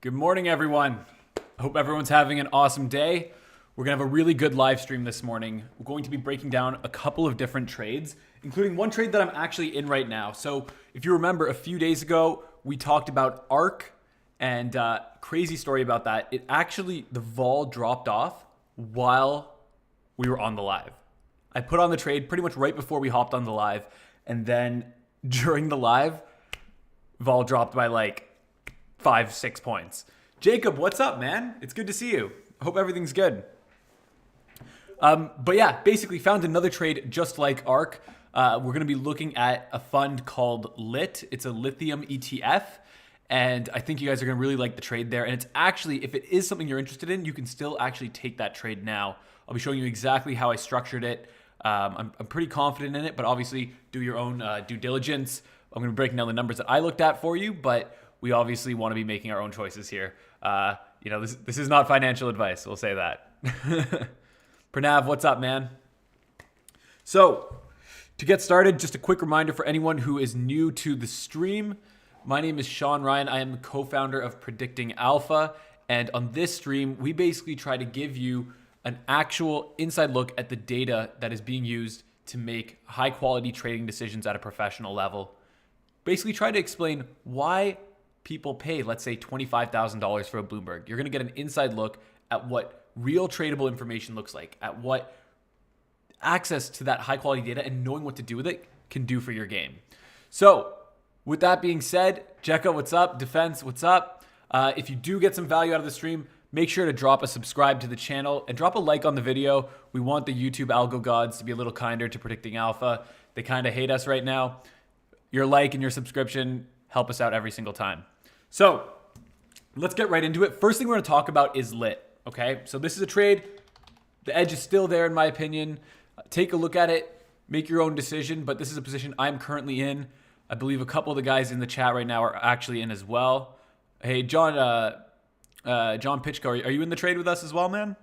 Good morning, everyone. I hope everyone's having an awesome day. We're going to have a really good live stream this morning. We're going to be breaking down a couple of different trades, including one trade that I'm actually in right now. So if you remember, a few days ago, we talked about ARK and crazy story about that. It actually, the vol dropped off while we were on the live. I put on the trade pretty much right before we hopped on the live. And then during the live, vol dropped by like 5-6 points. Jacob, what's up, man? It's good to see you. I hope everything's good. But yeah, basically found another trade just like ARK. We're going to be looking at a fund called LIT. It's a lithium ETF. And I think you guys are going to really like the trade there. And it's actually, if it is something you're interested in, you can still actually take that trade now. I'll be showing you exactly how I structured it. I'm pretty confident in it, but obviously do your own due diligence. I'm going to be breaking down the numbers that I looked at for you, but we obviously want to be making our own choices here. This is not financial advice. We'll say that. Pranav, what's up, man? So to get started, just a quick reminder for anyone who is new to the stream. My name is Sean Ryan. I am the co-founder of Predicting Alpha. And on this stream, we basically try to give you an actual inside look at the data that is being used to make high quality trading decisions at a professional level. Basically try to explain why people pay, let's say, $25,000 for a Bloomberg. You're going to get an inside look at what real tradable information looks like, at what access to that high quality data and knowing what to do with it can do for your game. So with that being said, Jekka, what's up? Defense, what's up? If you do get some value out of the stream, make sure to drop a subscribe to the channel and drop a like on the video. We want the YouTube algo gods to be a little kinder to Predicting Alpha. They kind of hate us right now. Your like and your subscription help us out every single time. So let's get right into it. First thing we're going to talk about is LIT. Okay, so this is a trade. The edge is still there, in my opinion. Take a look at it, make your own decision. But this is a position I'm currently in. I believe a couple of the guys in the chat right now are actually in as well. Hey, John Pitchko, are you in the trade with us as well, man?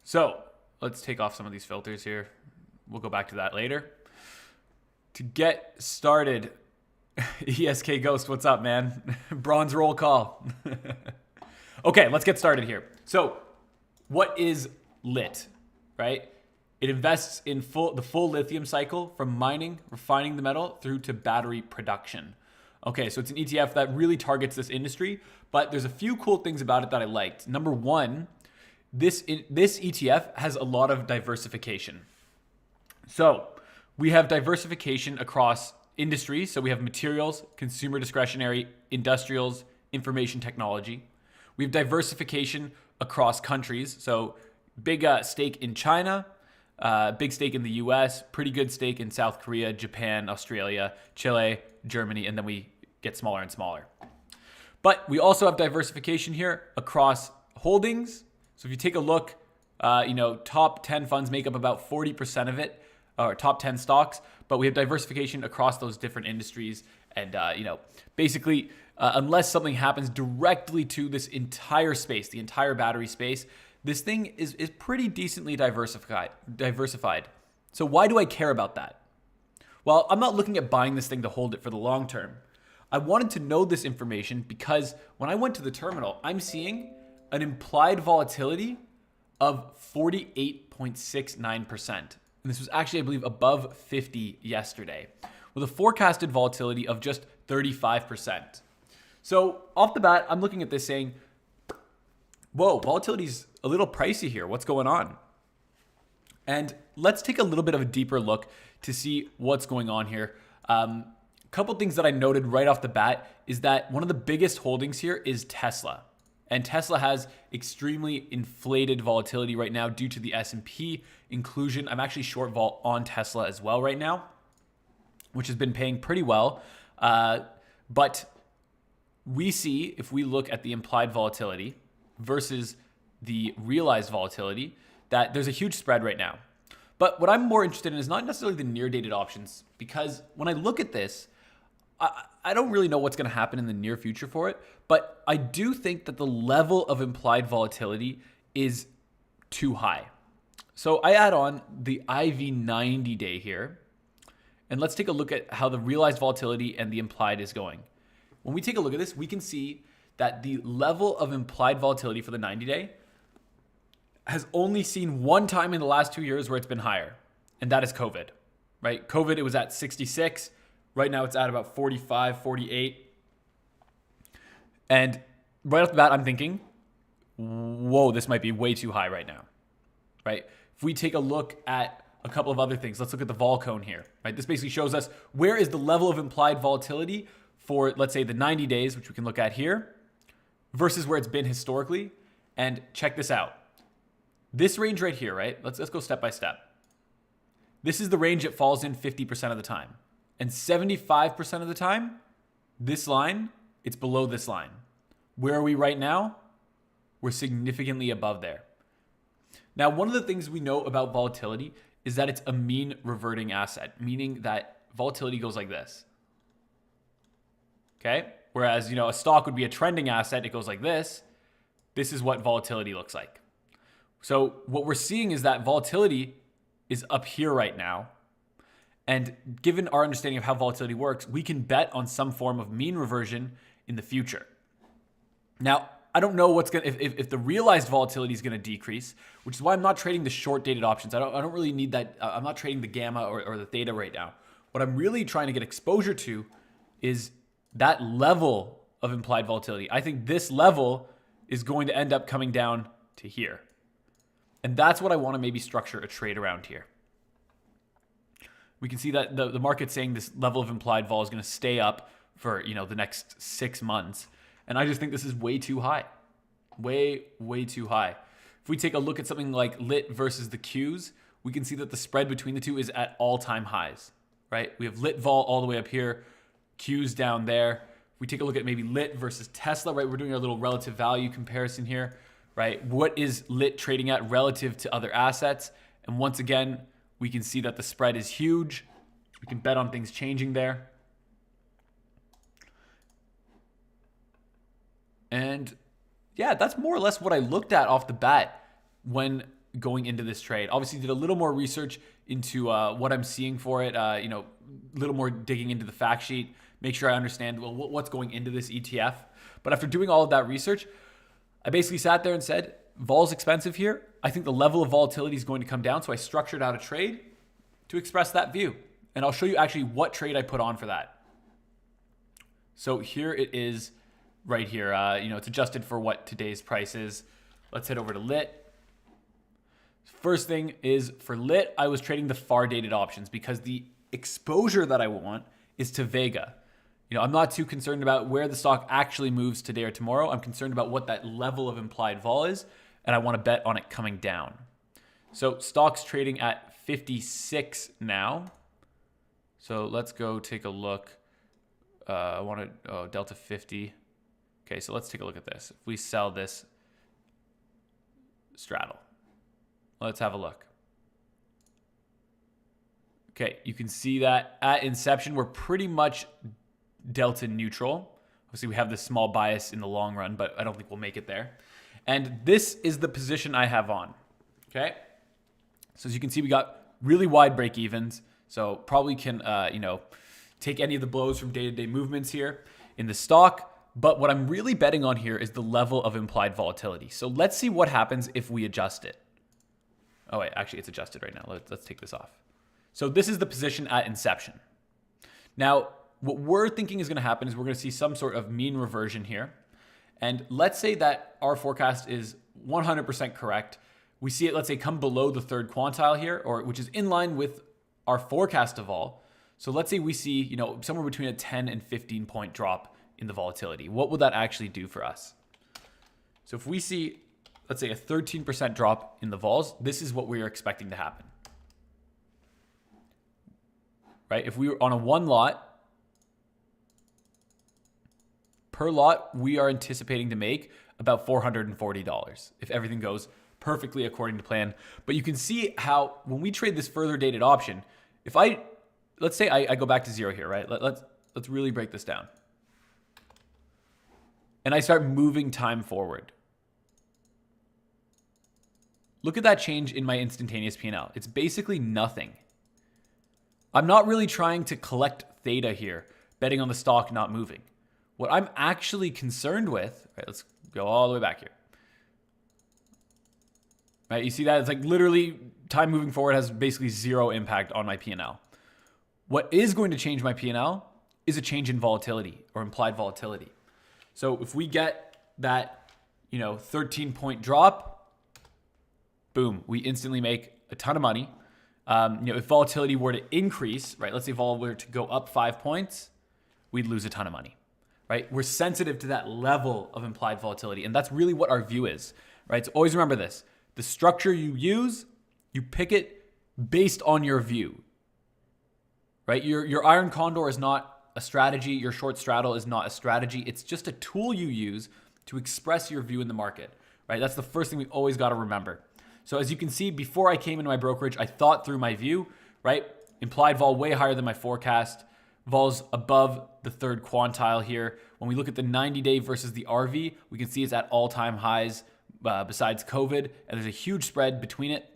So let's take off some of these filters here. We'll go back to that later. To get started, ESK Ghost, what's up, man? Bronze roll call. Okay, let's get started here. So what is LIT, right? It invests in the full lithium cycle from mining, refining the metal through to battery production. Okay, so it's an ETF that really targets this industry, but there's a few cool things about it that I liked. Number one, this ETF has a lot of diversification. So we have diversification across industries. So we have materials, consumer discretionary, industrials, information technology. We have diversification across countries. So big stake in China, big stake in the US, pretty good stake in South Korea, Japan, Australia, Chile, Germany, and then we get smaller and smaller. But we also have diversification here across holdings. So if you take a look, top 10 funds make up about 40% of it, or top 10 stocks, but we have diversification across those different industries. And, basically, unless something happens directly to this entire space, the entire battery space, this thing is pretty decently diversified. So why do I care about that? Well, I'm not looking at buying this thing to hold it for the long term. I wanted to know this information because when I went to the terminal, I'm seeing an implied volatility of 48.69%. And this was actually, I believe, above 50 yesterday, with a forecasted volatility of just 35%. So off the bat, I'm looking at this saying, whoa, volatility's a little pricey here. What's going on? And let's take a little bit of a deeper look to see what's going on here. A couple things that I noted right off the bat is that one of the biggest holdings here is Tesla. And Tesla has extremely inflated volatility right now due to the S&P inclusion. I'm actually short vol on Tesla as well right now, which has been paying pretty well. But we see, if we look at the implied volatility versus the realized volatility, that there's a huge spread right now. But what I'm more interested in is not necessarily the near dated options, because when I look at this, I don't really know what's going to happen in the near future for it, but I do think that the level of implied volatility is too high. So I add on the IV 90 day here, and let's take a look at how the realized volatility and the implied is going. when we take a look at this, we can see that the level of implied volatility for the 90-day has only seen one time in the last 2 years where it's been higher, and that is COVID, right? COVID, it was at 66. Right now it's at about 45, 48. And right off the bat, I'm thinking, whoa, this might be way too high right now, right? If we take a look at a couple of other things, let's look at the vol cone here, right? This basically shows us where is the level of implied volatility for, let's say, the 90 days, which we can look at here, versus where it's been historically. And check this out. This range right here, right? Let's go step by step. This is the range it falls in 50% of the time. And 75% of the time, this line, it's below this line. Where are we right now? We're significantly above there. Now, one of the things we know about volatility is that it's a mean reverting asset, meaning that volatility goes like this. Okay? Whereas, a stock would be a trending asset, it goes like this. This is what volatility looks like. So what we're seeing is that volatility is up here right now. And given our understanding of how volatility works, we can bet on some form of mean reversion in the future. Now, I don't know what's going to, if the realized volatility is going to decrease, which is why I'm not trading the short dated options. I don't really need that. I'm not trading the gamma or the theta right now. What I'm really trying to get exposure to is that level of implied volatility. I think this level is going to end up coming down to here. And that's what I want to maybe structure a trade around here. We can see that the market's saying this level of implied vol is going to stay up for, the next 6 months. And I just think this is way too high. Way too high. If we take a look at something like lit versus the Qs, we can see that the spread between the two is at all-time highs, right? We have lit vol all the way up here, Qs down there. If we take a look at maybe lit versus Tesla, right? We're doing our little relative value comparison here, right? What is lit trading at relative to other assets? And once again, we can see that the spread is huge. We can bet on things changing there. And yeah, that's more or less what I looked at off the bat when going into this trade. Obviously did a little more research into what I'm seeing for it, a little more digging into the fact sheet, make sure I understand what's going into this ETF. But after doing all of that research, I basically sat there and said, vol's expensive here. I think the level of volatility is going to come down. So I structured out a trade to express that view. And I'll show you actually what trade I put on for that. So here it is right here. It's adjusted for what today's price is. Let's head over to lit. First thing is for lit, I was trading the far dated options because the exposure that I want is to Vega. I'm not too concerned about where the stock actually moves today or tomorrow. I'm concerned about what that level of implied vol is, and I want to bet on it coming down. So stock's trading at 56 now. So let's go take a look. I want to, Delta 50. Okay, so let's take a look at this. If we sell this straddle, let's have a look. Okay, you can see that at inception, we're pretty much delta neutral. Obviously, we have this small bias in the long run, but I don't think we'll make it there. And this is the position I have on, okay? So as you can see, we got really wide break evens. So probably can, take any of the blows from day-to-day movements here in the stock. But what I'm really betting on here is the level of implied volatility. So let's see what happens if we adjust it. Oh wait, actually it's adjusted right now. Let's take this off. So this is the position at inception. Now, what we're thinking is going to happen is we're going to see some sort of mean reversion here. And let's say that our forecast is 100% correct. We see it, let's say, come below the third quantile here, which is in line with our forecast of all. So let's say we see, somewhere between a 10 and 15 point drop in the volatility. What would that actually do for us? So if we see, let's say, a 13% drop in the vols, this is what we are expecting to happen. Right? If we were on a one lot, per lot, we are anticipating to make about $440 if everything goes perfectly according to plan. But you can see how when we trade this further dated option, let's say I go back to zero here, right? Let's really break this down. And I start moving time forward. Look at that change in my instantaneous P&L. It's basically nothing. I'm not really trying to collect theta here, betting on the stock not moving. What I'm actually concerned with, right, let's go all the way back here. Right, you see that? It's like literally time moving forward has basically zero impact on my P&L. What is going to change my P&L is a change in volatility or implied volatility. So if we get that, 13-point drop, boom, we instantly make a ton of money. If volatility were to increase, right, let's say vol were to go up 5 points, we'd lose a ton of money, right? We're sensitive to that level of implied volatility, and that's really what our view is, right? So always remember this. The structure you use, you pick it based on your view, right? Your iron condor is not a strategy. Your short straddle is not a strategy. It's just a tool you use to express your view in the market, right? That's the first thing we always got to remember. So as you can see, before I came into my brokerage, I thought through my view, right? Implied vol way higher than my forecast. Vol's above the third quantile here. When we look at the 90-day versus the RV, we can see it's at all-time highs besides COVID, and there's a huge spread between it.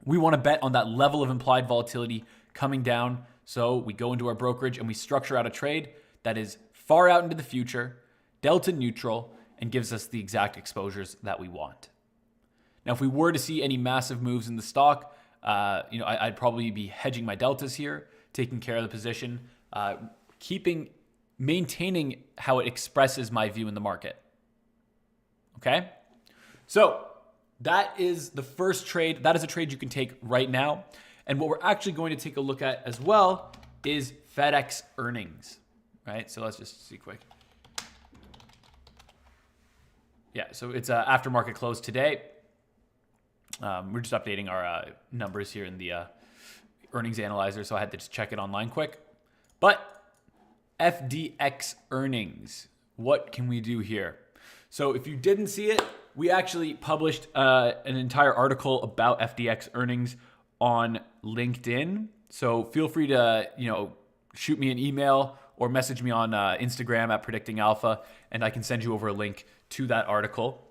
We want to bet on that level of implied volatility coming down. So we go into our brokerage and we structure out a trade that is far out into the future, delta neutral, and gives us the exact exposures that we want. Now, if we were to see any massive moves in the stock, I'd probably be hedging my deltas here, taking care of the position, maintaining how it expresses my view in the market. Okay? So that is the first trade. That is a trade you can take right now. And what we're actually going to take a look at as well is Fedex Earnings, right? So let's just see quick. Yeah, so it's aftermarket close today. We're just updating our numbers here in the earnings analyzer, so I had to just check it online quick. But FDX Earnings, what can we do here? So if you didn't see it, we actually published an entire article about FDX Earnings on LinkedIn. So feel free to, shoot me an email or message me on Instagram at Predicting Alpha, and I can send you over a link to that article.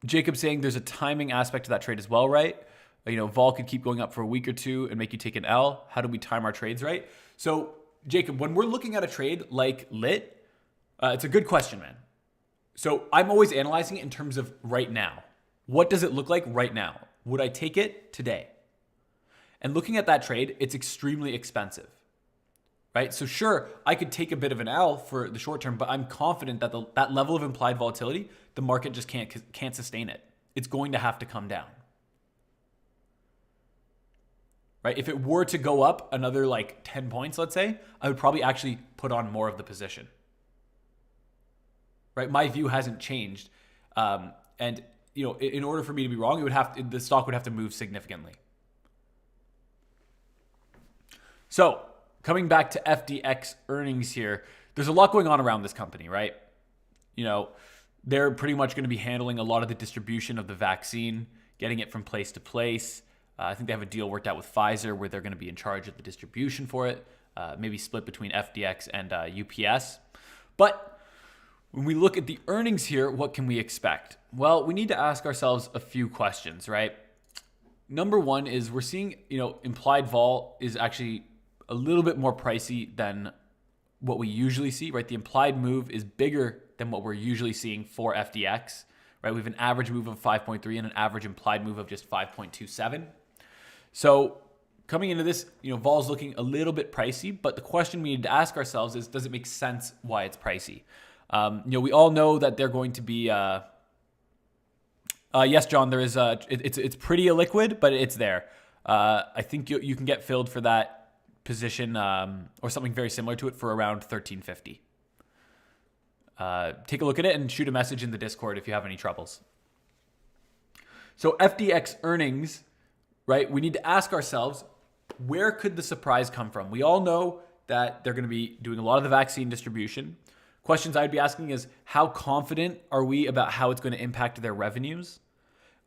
Jacob saying there's a timing aspect to that trade as well, right? Vol could keep going up for a week or two and make you take an L. How do we time our trades right? So Jacob, when we're looking at a trade like Lit, it's a good question, man. So I'm always analyzing it in terms of right now. What does it look like right now? Would I take it today? And looking at that trade, it's extremely expensive, right? So sure, I could take a bit of an L for the short term, but I'm confident that that level of implied volatility, the market just can't sustain it. It's going to have to come down, right? If it were to go up another 10 points, let's say, I would probably actually put on more of the position, right? My view hasn't changed. And in order for me to be wrong, the stock would have to move significantly. So coming back to FDX Earnings here, there's a lot going on around this company, right? They're pretty much going to be handling a lot of the distribution of the vaccine, getting it from place to place. I think they have a deal worked out with Pfizer where they're going to be in charge of the distribution for it, maybe split between FDX and UPS. But when we look at the earnings here, what can we expect? Well, we need to ask ourselves a few questions, right? Number one is we're seeing, implied vol is actually a little bit more pricey than what we usually see, right? The implied move is bigger than what we're usually seeing for FDX, right? We have an average move of 5.3 and an average implied move of just 5.27. So coming into this, vol's looking a little bit pricey, but the question we need to ask ourselves is, does it make sense why it's pricey? We all know that they're going to be, yes, John, there is it's pretty illiquid, but it's there. I think you can get filled for that position or something very similar to it for around $13.50. Take a look at it and shoot a message in the Discord if you have any troubles. So FDX Earnings, right? We need to ask ourselves, where could the surprise come from? We all know that they're going to be doing a lot of the vaccine distribution. Questions I'd be asking is, how confident are we about how it's going to impact their revenues?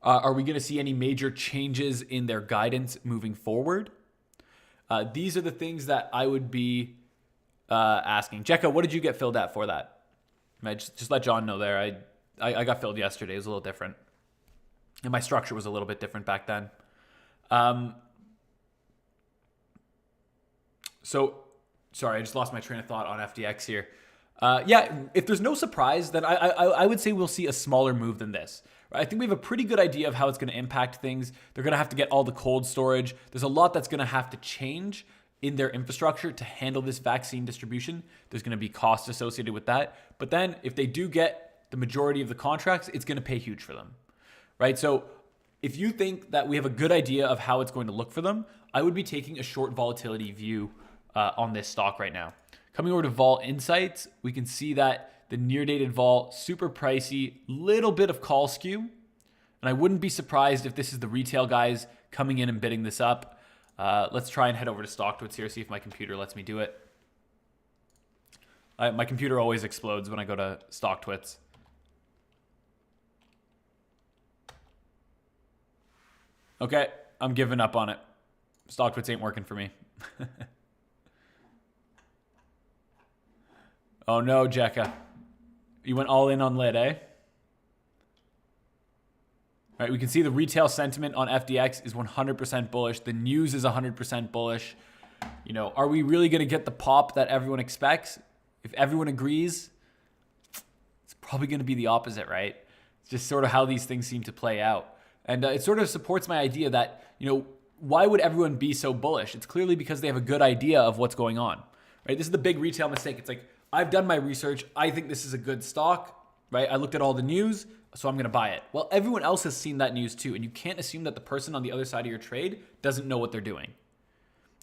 Are we going to see any major changes in their guidance moving forward? These are the things that I would be asking. Jekka, what did you get filled at for that? Just let John know there. I got filled yesterday. It was a little different. And my structure was a little bit different back then. So Sorry, I just lost my train of thought on FDX here. Yeah, if there's no surprise, then I would say we'll see a smaller move than this. Right? I think we have a pretty good idea of how it's going to impact things. They're going to have to get all the cold storage. There's a lot that's going to have to change in their infrastructure to handle this vaccine distribution. There's going to be costs associated with that. But then if they do get the majority of the contracts, it's going to pay huge for them. Right? So if you think that we have a good idea of how it's going to look for them, I would be taking a short volatility view on this stock right now. Coming over to Vol Insights, we can see that the near dated vol, super pricey, little bit of call skew. And I wouldn't be surprised if this is the retail guys coming in and bidding this up. Let's try and head over to StockTwits here, see if my computer lets me do it. My computer always explodes when I go to StockTwits. Okay, I'm giving up on it. StockTwits ain't working for me. Oh no, Jekka. You went all in on lit, eh? All right, we can see the retail sentiment on FDX is 100% bullish. The news is 100% bullish. You know, are we really going to get the pop that everyone expects? If everyone agrees, it's probably going to be the opposite, right? It's just sort of how these things seem to play out. And it sort of supports my idea that, you know, why would everyone be so bullish? It's clearly because they have a good idea of what's going on, right? This is the big retail mistake. It's like, I've done my research. I think this is a good stock, right? I looked at all the news, so I'm going to buy it. Well, everyone else has seen that news too, and you can't assume that the person on the other side of your trade doesn't know what they're doing.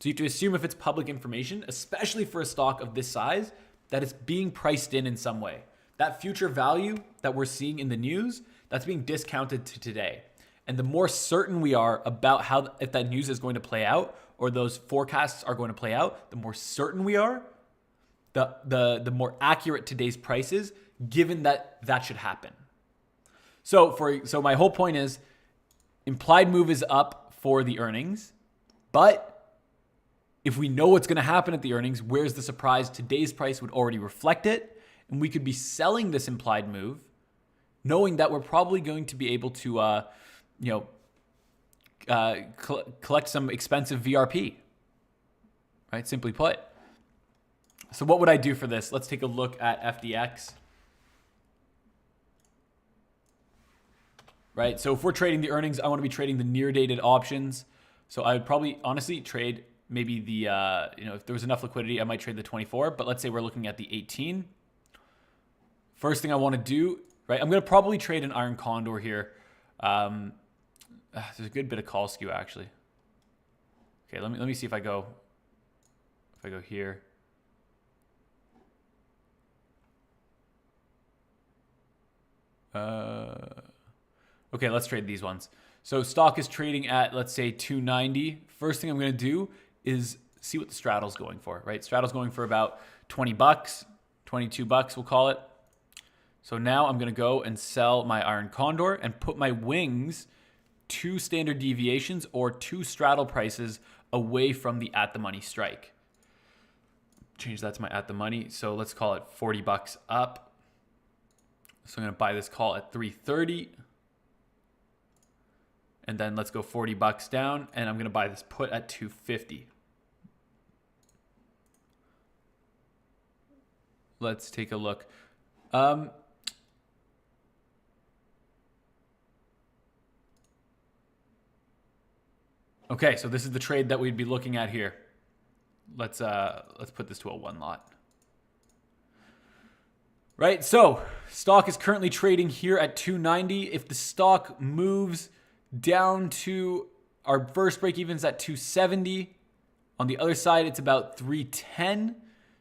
So you have to assume if it's public information, especially for a stock of this size, that it's being priced in some way. That future value that we're seeing in the news, that's being discounted to today. And the more certain we are about how, if that news is going to play out or those forecasts are going to play out, the more certain we are, the more accurate today's price is, given that that should happen. So my whole point is, implied move is up for the earnings, but if we know what's going to happen at the earnings, where's the surprise? Today's price would already reflect it, and we could be selling this implied move, knowing that we're probably going to be able to, collect some expensive VRP, right? Simply put. So what would I do for this? Let's take a look at FDX. Right, so if we're trading the earnings, I want to be trading the near dated options. So I would probably honestly trade maybe the, if there was enough liquidity, I might trade the 24, but let's say we're looking at the 18. First thing I want to do, right, I'm going to probably trade an iron condor here. There's a good bit of call skew actually. Okay, let me see if I go here. Okay, let's trade these ones. So stock is trading at, let's say, 290. First thing I'm going to do is see what the straddle's going for, right? Straddle's going for about 20 bucks, 22 bucks, we'll call it. So now I'm going to go and sell my iron condor and put my wings 2 standard deviations or 2 straddle prices away from the at the money strike. Change that to my at the money. So let's call it 40 bucks up. So I'm going to buy this call at 330. And then let's go 40 bucks down. And I'm going to buy this put at 250. Let's take a look. Okay, so this is the trade that we'd be looking at here. Let's put this to a 1 lot. Right, so stock is currently trading here at 290. If the stock moves down to our first break evens at 270, on the other side it's about 310.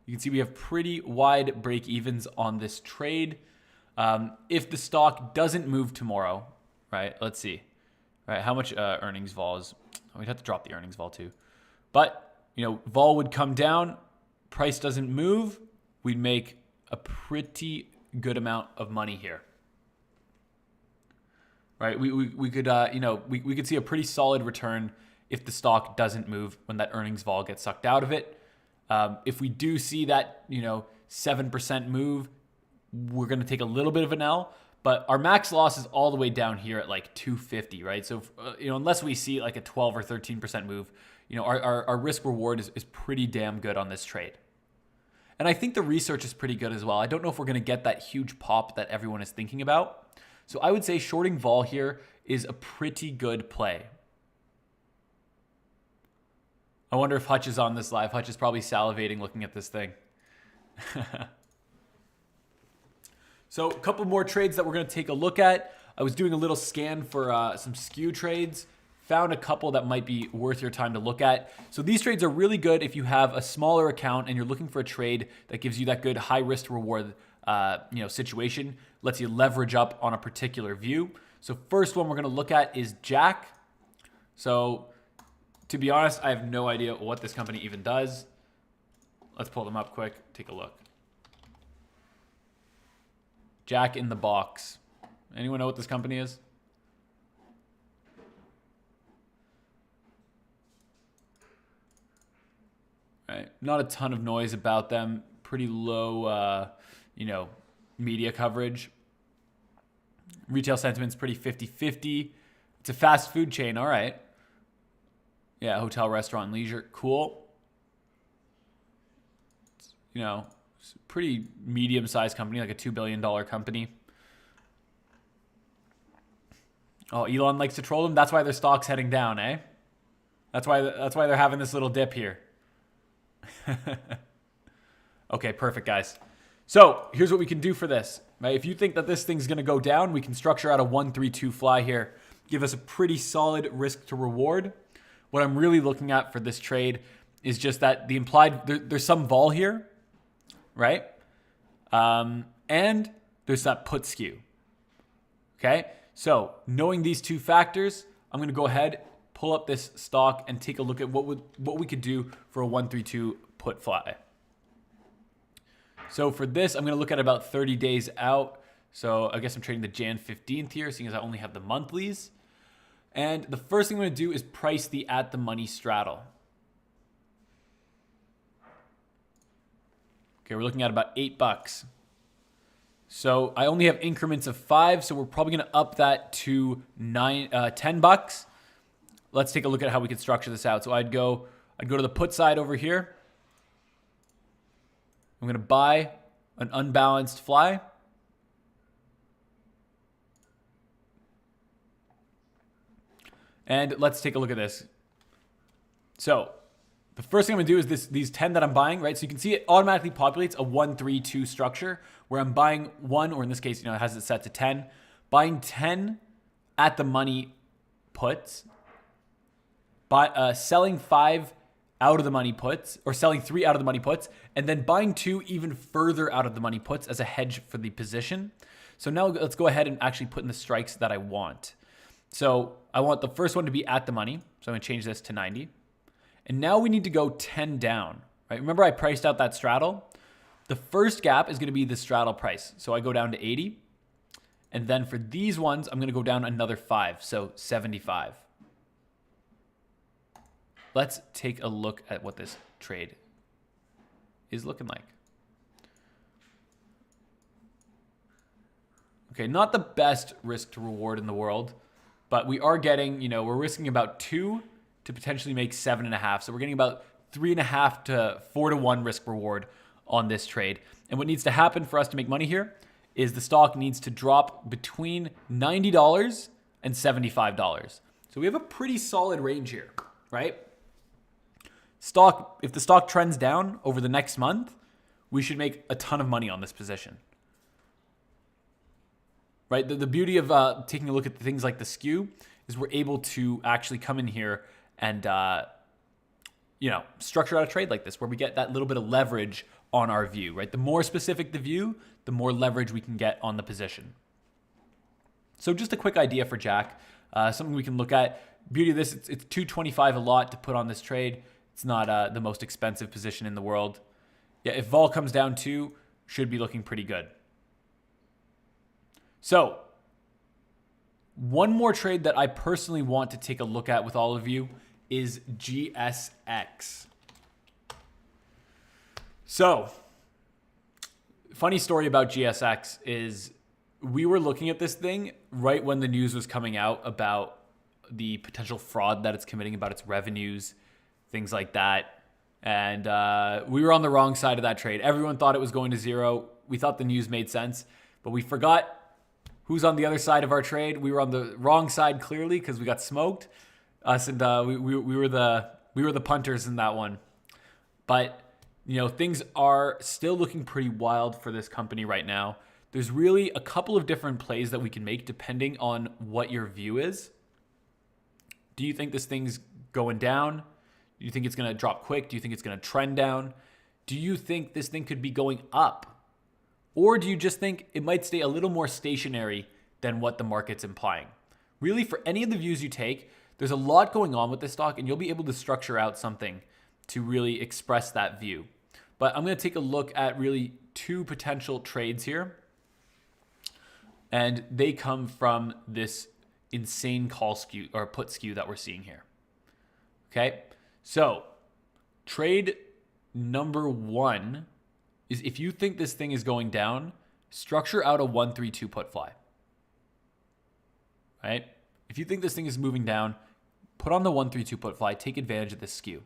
You can see we have pretty wide break evens on this trade. If the stock doesn't move tomorrow, right? Let's see. All right, how much earnings vol is? We'd have to drop the earnings vol too. But, vol would come down, price doesn't move, we'd make a pretty good amount of money here. Right? We could we could see a pretty solid return if the stock doesn't move when that earnings vol gets sucked out of it. If we do see that, 7% move, we're going to take a little bit of an L, but our max loss is all the way down here at like 250, right? So, unless we see like a 12 or 13% move, our risk reward is pretty damn good on this trade. And I think the research is pretty good as well. I don't know if we're going to get that huge pop that everyone is thinking about. So I would say shorting vol here is a pretty good play. I wonder if Hutch is on this live. Hutch is probably salivating looking at this thing. So a couple more trades that we're going to take a look at. I was doing a little scan for some skew trades. Found a couple that might be worth your time to look at. So these trades are really good if you have a smaller account and you're looking for a trade that gives you that good high risk to reward situation. Lets you leverage up on a particular view. So first one we're going to look at is Jack. So to be honest, I have no idea what this company even does. Let's pull them up quick. Take a look. Jack in the Box. Anyone know what this company is? Right. Not a ton of noise about them. Pretty low, media coverage. Retail sentiment's pretty 50-50. It's a fast food chain. All right. Yeah, hotel, restaurant, and leisure. Cool. It's a pretty medium-sized company, like a $2 billion company. Oh, Elon likes to troll them. That's why their stock's heading down, eh? That's why they're having this little dip here. Okay, perfect, guys. So here's what we can do for this. Right? If you think that this thing's going to go down, we can structure out a 1-3-2 fly here. Give us a pretty solid risk to reward. What I'm really looking at for this trade is just that the implied, there's some vol here, right? And there's that put skew. Okay, so knowing these two factors, I'm going to go ahead, pull up this stock and take a look at what we could do for a 1-3-2 put fly. So for this, I'm going to look at about 30 days out. So I guess I'm trading the Jan 15th here, seeing as I only have the monthlies. And the first thing I'm going to do is price the at the money straddle. Okay, we're looking at about $8. So I only have increments of 5, so we're probably going to up that to $10. Let's take a look at how we could structure this out. So I'd go to the put side over here. I'm going to buy an unbalanced fly. And let's take a look at this. So the first thing I'm going to do is these 10 that I'm buying, right? So you can see it automatically populates a 1-3-2 structure where I'm buying one, or in this case, it has it set to 10. Buying 10 at the money puts. Selling 5 out of the money puts, or selling 3 out of the money puts, and then buying 2 even further out of the money puts as a hedge for the position. So now let's go ahead and actually put in the strikes that I want. So I want the first one to be at the money. So I'm going to change this to 90. And now we need to go 10 down, right? Remember I priced out that straddle? The first gap is going to be the straddle price. So I go down to 80. And then for these ones, I'm going to go down another 5. So 75. Let's take a look at what this trade is looking like. Okay, not the best risk to reward in the world, but we are getting, we're risking about 2 to potentially make 7.5. So we're getting about 3.5 to 4 to 1 risk reward on this trade. And what needs to happen for us to make money here is the stock needs to drop between $90 and $75. So we have a pretty solid range here, right? If the stock trends down over the next month, we should make a ton of money on this position. Right? The beauty of taking a look at things like the skew is we're able to actually come in here and structure out a trade like this where we get that little bit of leverage on our view, right? The more specific the view, the more leverage we can get on the position. So just a quick idea for Jack, something we can look at. Beauty of this, it's $225 a lot to put on this trade. It's not the most expensive position in the world. Yeah, if vol comes down too, should be looking pretty good. So, one more trade that I personally want to take a look at with all of you is GSX. So, funny story about GSX is we were looking at this thing right when the news was coming out about the potential fraud that it's committing about its revenues, things like that. And we were on the wrong side of that trade. Everyone thought it was going to zero. We thought the news made sense, but we forgot who's on the other side of our trade. We were on the wrong side clearly because we got smoked. Us and we were the punters in that one. But things are still looking pretty wild for this company right now. There's really a couple of different plays that we can make depending on what your view is. Do you think this thing's going down? Do you think it's going to drop quick? Do you think it's going to trend down? Do you think this thing could be going up? Or do you just think it might stay a little more stationary than what the market's implying? Really, for any of the views you take, there's a lot going on with this stock, and you'll be able to structure out something to really express that view. But I'm going to take a look at really two potential trades here. And they come from this insane call skew or put skew that we're seeing here. Okay, so trade number one is if you think this thing is going down, structure out a 132 put fly. Right? If you think this thing is moving down, put on the 132 put fly, take advantage of this skew.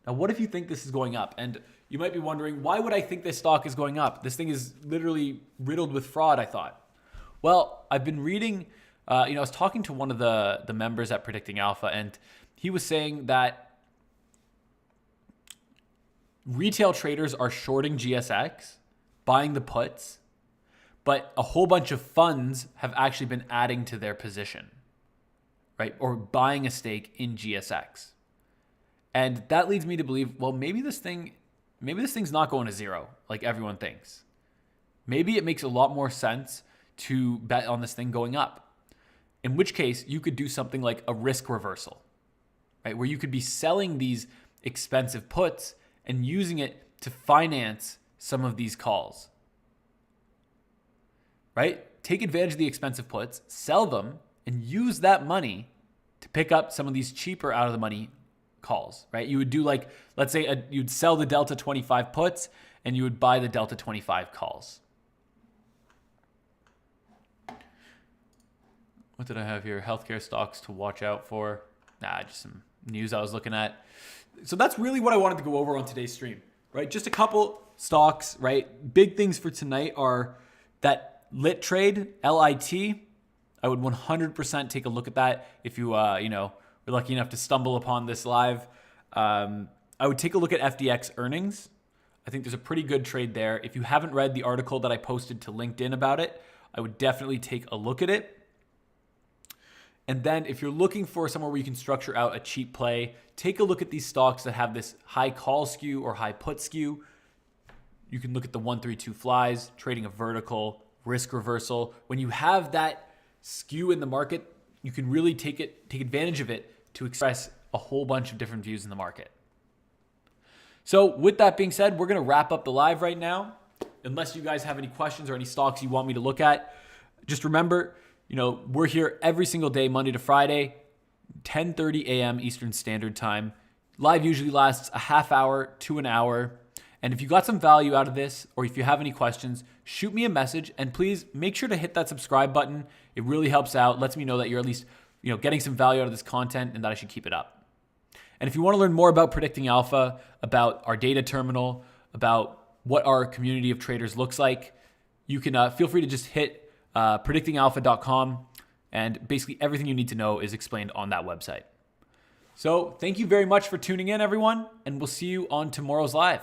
Now, what if you think this is going up? And you might be wondering, why would I think this stock is going up? This thing is literally riddled with fraud, I thought. Well, I've been reading, I was talking to one of the members at Predicting Alpha, and he was saying that retail traders are shorting GSX, buying the puts, but a whole bunch of funds have actually been adding to their position, right? Or buying a stake in GSX. And that leads me to believe, well, maybe this thing's not going to zero like everyone thinks. Maybe it makes a lot more sense to bet on this thing going up. In which case, you could do something like a risk reversal, right? Where you could be selling these expensive puts and using it to finance some of these calls, right? Take advantage of the expensive puts, sell them, and use that money to pick up some of these cheaper out of the money calls, right? You would do like, let's say you'd sell the Delta 25 puts and you would buy the Delta 25 calls. What did I have here? Healthcare stocks to watch out for. Just some news I was looking at. So that's really what I wanted to go over on today's stream, right? Just a couple stocks, right? Big things for tonight are that lit trade, LIT. I would 100% take a look at that if you, were lucky enough to stumble upon this live. I would take a look at FDX earnings. I think there's a pretty good trade there. If you haven't read the article that I posted to LinkedIn about it, I would definitely take a look at it. And then if you're looking for somewhere where you can structure out a cheap play, take a look at these stocks that have this high call skew or high put skew. You can look at the 132 flies, trading a vertical, risk reversal. When you have that skew in the market, you can really take advantage of it to express a whole bunch of different views in the market. So with that being said, we're going to wrap up the live right now. Unless you guys have any questions or any stocks you want me to look at, just remember, we're here every single day, Monday to Friday, 10:30 a.m. Eastern Standard Time. Live usually lasts a half hour to an hour. And if you got some value out of this, or if you have any questions, shoot me a message, and please make sure to hit that subscribe button. It really helps out, lets me know that you're at least, getting some value out of this content and that I should keep it up. And if you want to learn more about Predicting Alpha, about our data terminal, about what our community of traders looks like, you can feel free to just hit predictingalpha.com, and basically everything you need to know is explained on that website. So thank you very much for tuning in, everyone, and we'll see you on tomorrow's live.